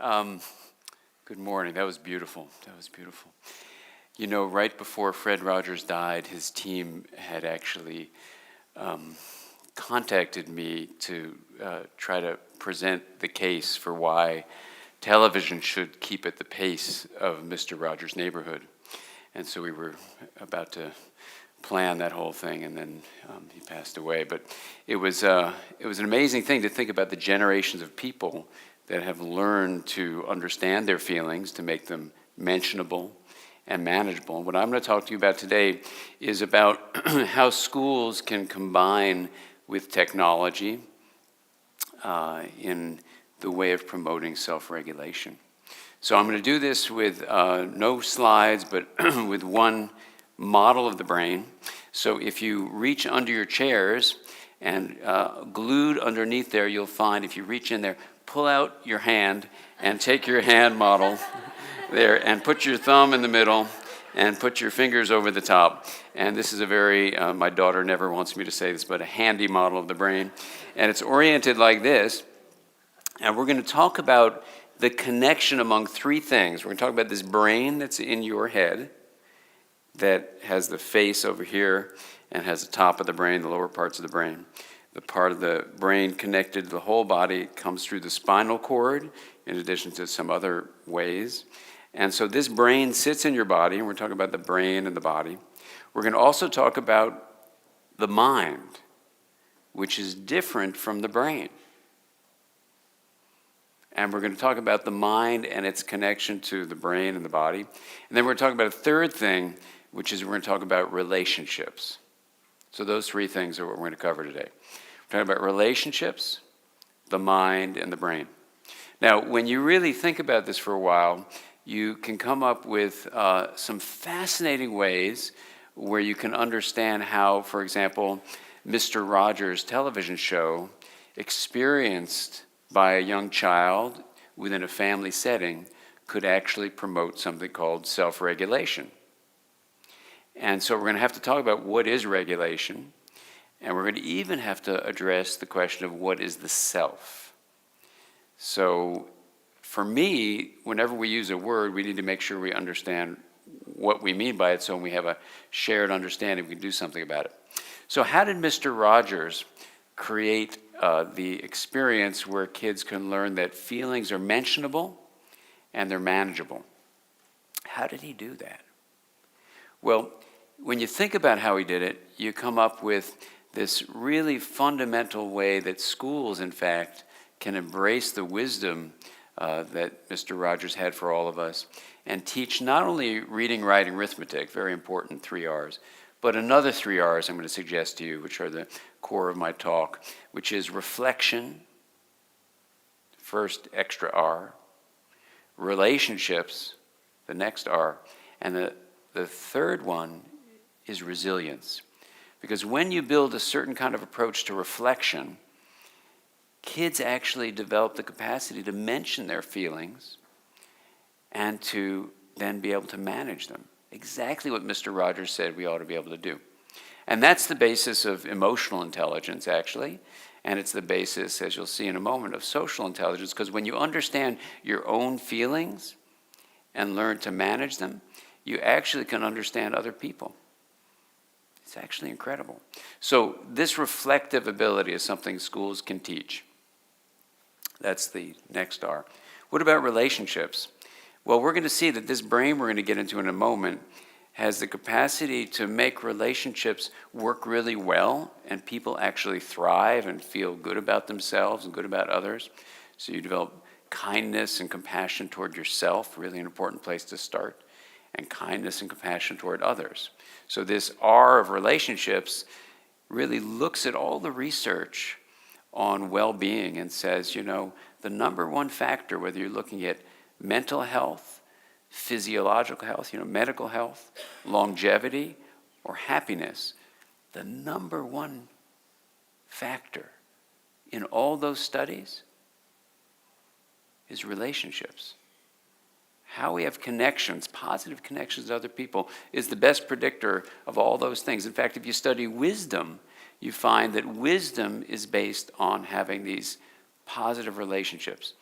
Good morning. That was beautiful. That was beautiful. You know, right before Fred Rogers died, his team had actually contacted me to try to present the case for why television should keep at the pace of Mr. Rogers' Neighborhood. And so we were about to plan that whole thing, and then he passed away. But it was an amazing thing to think about the generations of people that have learned to understand their feelings, to make them mentionable and manageable. And what I'm going to talk to you about today is about how schools can combine with technology in the way of promoting self-regulation. So I'm going to do this with no slides, but with one model of the brain. So if you reach under your chairs, and glued underneath there, you'll find, if you reach in there, pull out your hand and take your hand model there and put your thumb in the middle and put your fingers over the top. And this is a very, my daughter never wants me to say this, but a handy model of the brain. And it's oriented like this. And we're going to talk about the connection among three things. We're going to talk about this brain that's in your head that has the face over here and has the top of the brain, the lower parts of the brain. The part of the brain connected to the whole body comes through the spinal cord, in addition to some other ways. And so this brain sits in your body, and we're talking about the brain and the body. We're going to also talk about the mind, which is different from the brain. And we're going to talk about the mind and its connection to the brain and the body. And then we're going to talk about a third thing, which is we're going to talk about relationships. So those three things are what we're going to cover today. We're talking about relationships, the mind, and the brain. Now, when you really think about this for a while, you can come up with some fascinating ways where you can understand how, for example, Mr. Rogers' television show, experienced by a young child within a family setting, could actually promote something called self-regulation. And so we're going to have to talk about what is regulation, and we're going to even have to address the question of what is the self. So for me, whenever we use a word, we need to make sure we understand what we mean by it, so when we have a shared understanding, we can do something about it. So how did Mr. Rogers create the experience where kids can learn that feelings are mentionable and they're manageable? How did he do that? Well, when you think about how he did it, you come up with this really fundamental way that schools, in fact, can embrace the wisdom that Mr. Rogers had for all of us and teach not only reading, writing, arithmetic, very important 3 R's, but another 3 R's I'm going to suggest to you, which are the core of my talk, which is reflection, first extra R, relationships, the next R, and the third one is resilience. Because when you build a certain kind of approach to reflection, kids actually develop the capacity to mention their feelings and to then be able to manage them. Exactly what Mr. Rogers said we ought to be able to do. And that's the basis of emotional intelligence, actually. And it's the basis, as you'll see in a moment, of social intelligence, because when you understand your own feelings and learn to manage them, you actually can understand other people. It's actually incredible. So this reflective ability is something schools can teach. That's the next R. What about relationships? Well, we're going to see that this brain we're going to get into in a moment has the capacity to make relationships work really well, and people actually thrive and feel good about themselves and good about others. So you develop kindness and compassion toward yourself, really an important place to start, and kindness and compassion toward others. So this R of relationships really looks at all the research on well-being and says, you know, the number one factor, whether you're looking at mental health, physiological health, medical health, longevity, or happiness, the number one factor in all those studies is relationships. How we have connections, positive connections with other people, is the best predictor of all those things. In fact, if you study wisdom, you find that wisdom is based on having these positive relationships.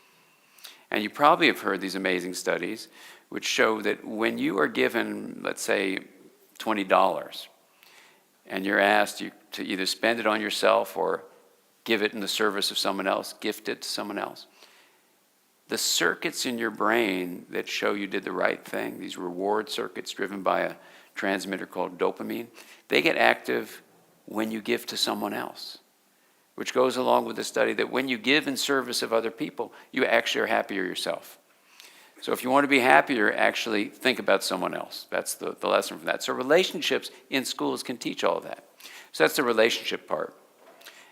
And you probably have heard these amazing studies which show that when you are given, let's say, $20, and you're asked to either spend it on yourself or give it in the service of someone else, gift it to someone else, the circuits in your brain that show you did the right thing, these reward circuits driven by a transmitter called dopamine, they get active when you give to someone else, which goes along with the study that when you give in service of other people, you actually are happier yourself. So if you want to be happier, actually think about someone else. That's the lesson from that. So relationships in schools can teach all of that. So that's the relationship part.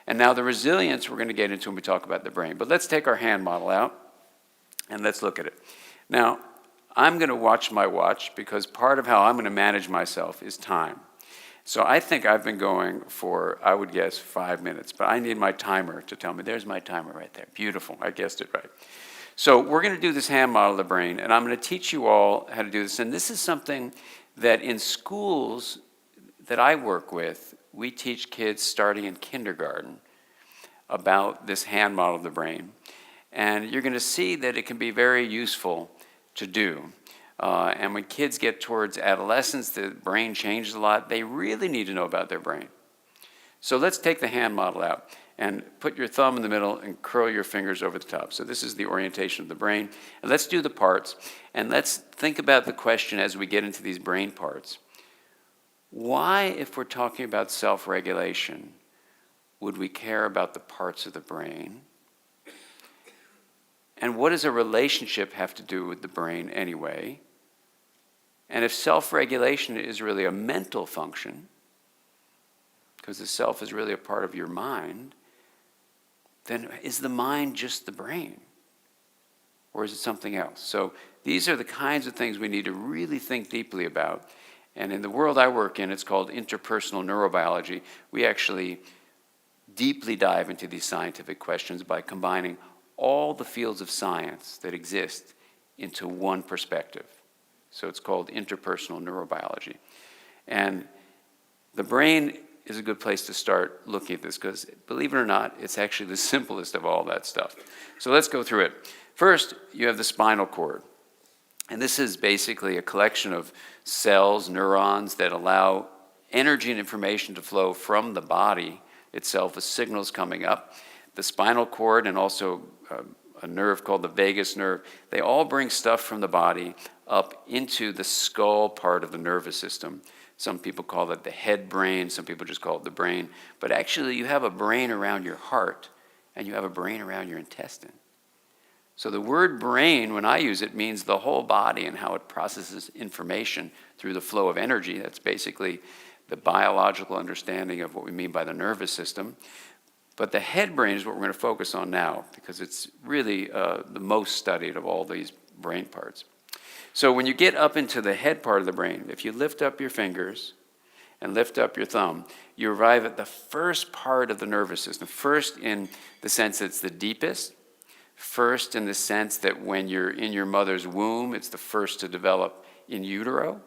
And now the resilience we're going to get into when we talk about the brain. But let's take our hand model out and let's look at it. Now, I'm going to watch my watch because part of how I'm going to manage myself is time. So I think I've been going for, I would guess, 5 minutes, but I need my timer to tell me. There's my timer right there. Beautiful. I guessed it right. So we're going to do this hand model of the brain, and I'm going to teach you all how to do this. And this is something that in schools that I work with, we teach kids starting in kindergarten about this hand model of the brain. And you're going to see that it can be very useful to do. And when kids get towards adolescence, the brain changes a lot. They really need to know about their brain. So let's take the hand model out and put your thumb in the middle and curl your fingers over the top. So this is the orientation of the brain. And let's do the parts. And let's think about the question as we get into these brain parts. Why, if we're talking about self-regulation, would we care about the parts of the brain? And what does a relationship have to do with the brain anyway? And if self-regulation is really a mental function, because the self is really a part of your mind, then is the mind just the brain? Or is it something else? So these are the kinds of things we need to really think deeply about. And in the world I work in, it's called interpersonal neurobiology. We actually deeply dive into these scientific questions by combining all the fields of science that exist into one perspective. So it's called interpersonal neurobiology. And the brain is a good place to start looking at this because, believe it or not, it's actually the simplest of all that stuff. So let's go through it. First, you have the spinal cord. And this is basically a collection of cells, neurons, that allow energy and information to flow from the body itself with signals coming up. The spinal cord and also a nerve called the vagus nerve, they all bring stuff from the body up into the skull part of the nervous system. Some people call it the head brain, some people just call it the brain. But actually you have a brain around your heart and you have a brain around your intestine. So the word brain, when I use it, means the whole body and how it processes information through the flow of energy. That's basically the biological understanding of what we mean by the nervous system. But the head brain is what we're going to focus on now because it's really the most studied of all these brain parts. So when you get up into the head part of the brain, if you lift up your fingers and lift up your thumb, you arrive at the first part of the nervous system. First in the sense that it's the deepest. First in the sense that when you're in your mother's womb, it's the first to develop in utero.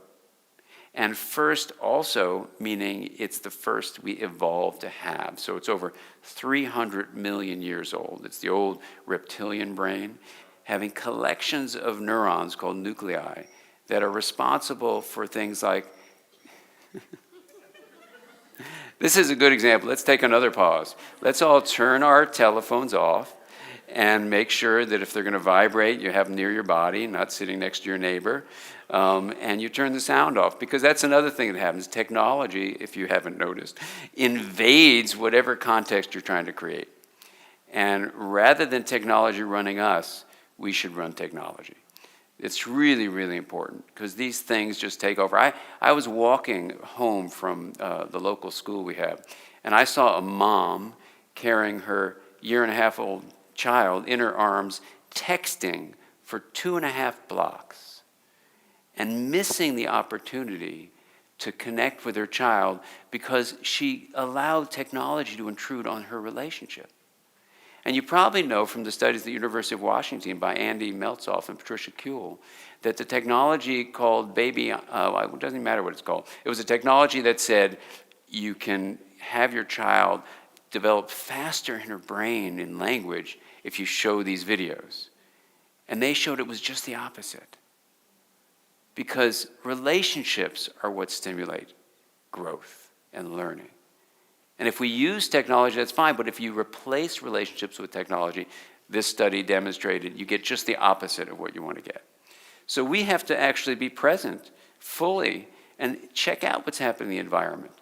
And first also meaning it's the first we evolved to have. So it's over 300 million years old. It's the old reptilian brain having collections of neurons called nuclei that are responsible for things like... This is a good example. Let's take another pause. Let's all turn our telephones off and make sure that if they're going to vibrate, you have them near your body, not sitting next to your neighbor. And you turn the sound off, because that's another thing that happens. Technology, if you haven't noticed, invades whatever context you're trying to create. And rather than technology running us, we should run technology. It's really, really important, because these things just take over. I was walking home from the local school we have, and I saw a mom carrying her 1.5-year-old child in her arms, texting for 2.5 blocks, and missing the opportunity to connect with her child because she allowed technology to intrude on her relationship. And you probably know from the studies at the University of Washington by Andy Meltzoff and Patricia Kuehl that the technology called Baby, it doesn't even matter what it's called. It was a technology that said you can have your child develop faster in her brain in language if you show these videos. And they showed it was just the opposite. Because relationships are what stimulate growth and learning. And if we use technology, that's fine, but if you replace relationships with technology, this study demonstrated you get just the opposite of what you want to get. So we have to actually be present fully and check out what's happening in the environment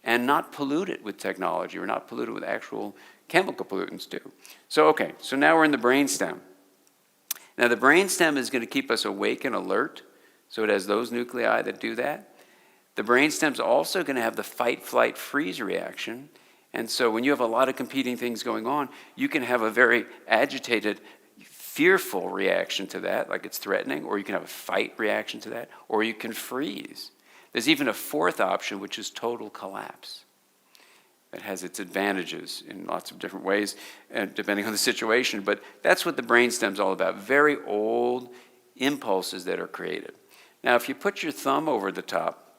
and not pollute it with technology or not pollute it with actual chemical pollutants too. So now we're in the brainstem. Now the brainstem is going to keep us awake and alert, so it has those nuclei that do that. The brainstem's also going to have the fight, flight, freeze reaction. And so when you have a lot of competing things going on, you can have a very agitated, fearful reaction to that, like it's threatening, or you can have a fight reaction to that, or you can freeze. There's even a fourth option, which is total collapse. That has its advantages in lots of different ways, depending on the situation. But that's what the brainstem's all about, very old impulses that are created. Now, if you put your thumb over the top,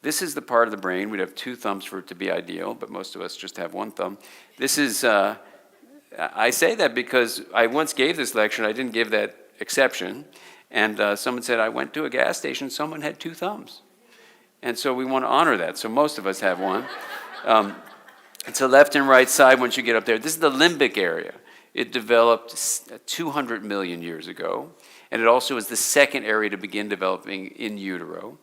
this is the part of the brain. We'd have two thumbs for it to be ideal, but most of us just have one thumb. This is, I say that because I once gave this lecture, and I didn't give that exception, and someone said, I went to a gas station, someone had two thumbs. And so we want to honor that, so most of us have one. It's the left and right side once you get up there. This is the limbic area. It developed 200 million years ago, and it also is the second area to begin developing in utero.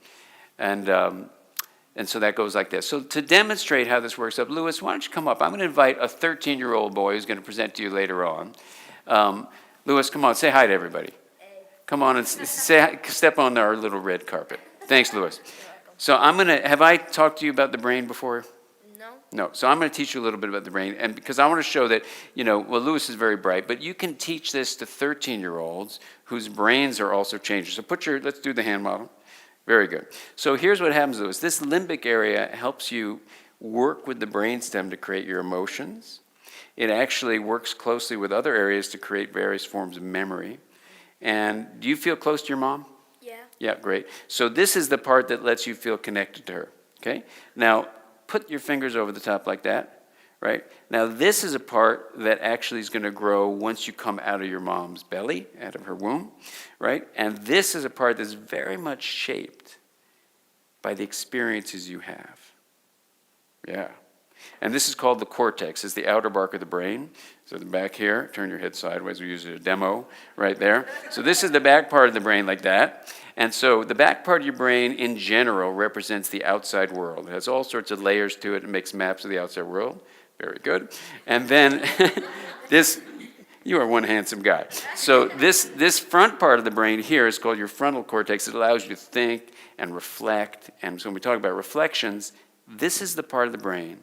And so that goes like this. So to demonstrate how this works up, Lewis, why don't you come up? I'm going to invite a 13-year-old boy who's going to present to you later on. Lewis, come on, say hi to everybody. Hey. Come on and say hi, step on our little red carpet. Thanks, Lewis. So have I talked to you about the brain before? No. So I'm going to teach you a little bit about the brain, and because I want to show that, Lewis is very bright, but you can teach this to 13-year-olds whose brains are also changing. So let's do the hand model. Very good. So here's what happens, Lewis. This limbic area helps you work with the brainstem to create your emotions. It actually works closely with other areas to create various forms of memory. And do you feel close to your mom? Yeah. Yeah, great. So this is the part that lets you feel connected to her. Okay? Now, put your fingers over the top like that. Right? Now, this is a part that actually is going to grow once you come out of your mom's belly, out of her womb, right? And this is a part that's very much shaped by the experiences you have. Yeah. And this is called the cortex. It's the outer bark of the brain. So the back here, turn your head sideways. We use a demo right there. So this is the back part of the brain like that. And so the back part of your brain in general represents the outside world. It has all sorts of layers to it. It makes maps of the outside world. Very good. And then you are one handsome guy. So this front part of the brain here is called your frontal cortex. It allows you to think and reflect. And so when we talk about reflections, this is the part of the brain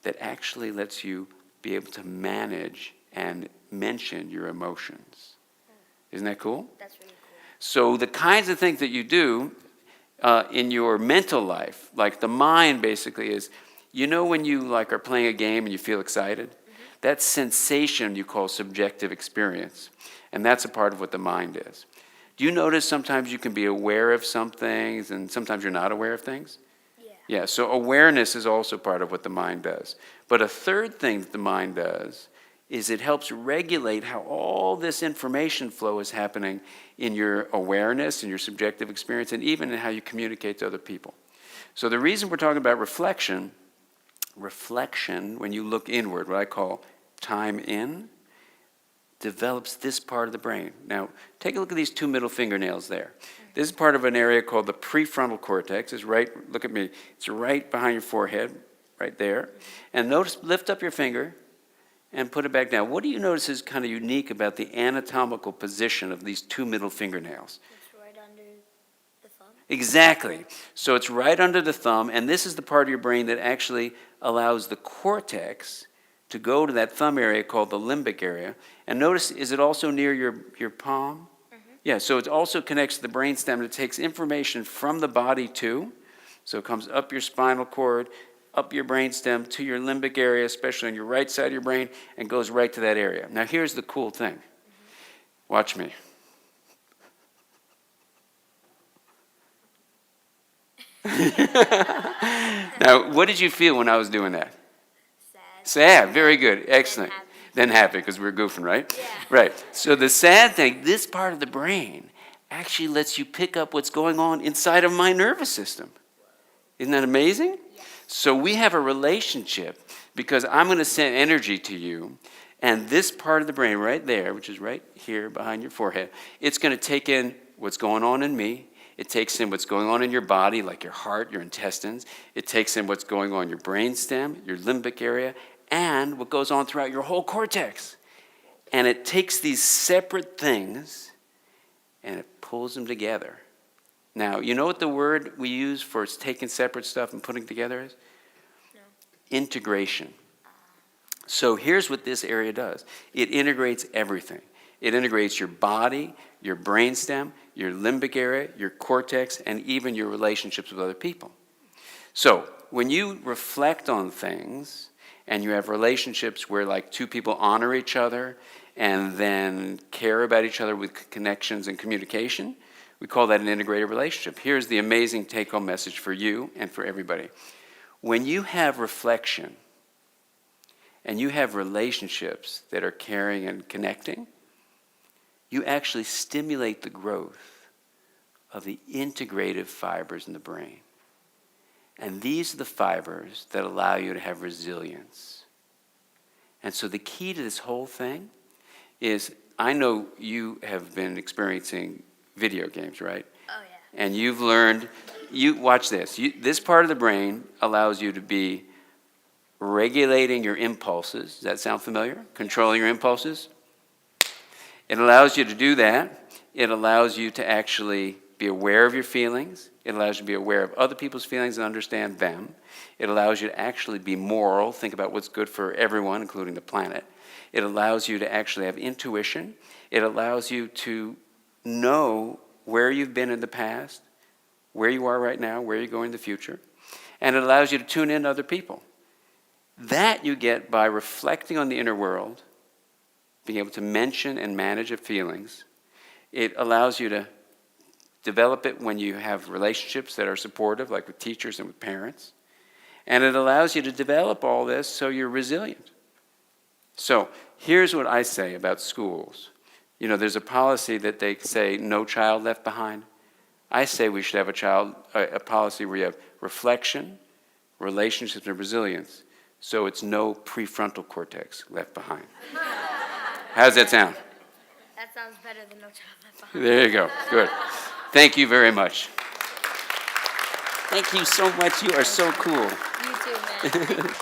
that actually lets you be able to manage and mention your emotions. Isn't that cool? That's really cool. So the kinds of things that you do in your mental life, like the mind basically is, when you are playing a game and you feel excited? Mm-hmm. That sensation you call subjective experience. And that's a part of what the mind is. Do you notice sometimes you can be aware of some things and sometimes you're not aware of things? Yeah, so awareness is also part of what the mind does. But a third thing that the mind does is it helps regulate how all this information flow is happening in your awareness and your subjective experience and even in how you communicate to other people. So the reason we're talking about reflection, when you look inward, what I call time in, develops this part of the brain. Now, take a look at these two middle fingernails there. This is part of an area called the prefrontal cortex. It's right, look at me, it's right behind your forehead, right there. And notice, lift up your finger and put it back down. What do you notice is kind of unique about the anatomical position of these two middle fingernails? It's right under the thumb. Exactly. So it's right under the thumb, and this is the part of your brain that actually allows the cortex to go to that thumb area called the limbic area. And notice, is it also near your palm? Mm-hmm. Yeah, so it also connects to the brainstem, and it takes information from the body too. So it comes up your spinal cord, up your brainstem, to your limbic area, especially on your right side of your brain, and goes right to that area. Now here's the cool thing. Mm-hmm. Watch me. Now, what did you feel when I was doing that? Sad, very good, excellent. than happy because we're goofing, right? Yeah. Right. So the sad thing, this part of the brain actually lets you pick up what's going on inside of my nervous system. Isn't that amazing? Yes. So we have a relationship because I'm going to send energy to you, and this part of the brain right there, which is right here behind your forehead, it's going to take in what's going on in me. It takes in what's going on in your body, like your heart, your intestines. It takes in what's going on in your brainstem, your limbic area, and what goes on throughout your whole cortex. And it takes these separate things and it pulls them together. Now, you know what the word we use for taking separate stuff and putting together is? No. Integration. So here's what this area does. It integrates everything. It integrates your body, your brainstem, your limbic area, your cortex, and even your relationships with other people. So when you reflect on things and you have relationships where like two people honor each other and then care about each other with connections and communication, we call that an integrated relationship. Here's the amazing take-home message for you and for everybody. When you have reflection and you have relationships that are caring and connecting, you actually stimulate the growth of the integrative fibers in the brain. And these are the fibers that allow you to have resilience. And so the key to this whole thing is, I know you have been experiencing video games, right? Oh, yeah. And you've learned, watch this, this part of the brain allows you to be regulating your impulses. Does that sound familiar? Controlling your impulses? It allows you to do that. It allows you to actually be aware of your feelings. It allows you to be aware of other people's feelings and understand them. It allows you to actually be moral, think about what's good for everyone, including the planet. It allows you to actually have intuition. It allows you to know where you've been in the past, where you are right now, where you're going in the future. And it allows you to tune in to other people. That you get by reflecting on the inner world, being able to mention and manage your feelings. It allows you to develop it when you have relationships that are supportive, like with teachers and with parents. And it allows you to develop all this so you're resilient. So here's what I say about schools. You know, there's a policy that they say no child left behind. I say we should have a policy where you have reflection, relationships, and resilience. So it's no prefrontal cortex left behind. How does that sound? That sounds better than no child left behind. There you go. Good. Thank you very much. Thank you so much. You are so cool. You too, man.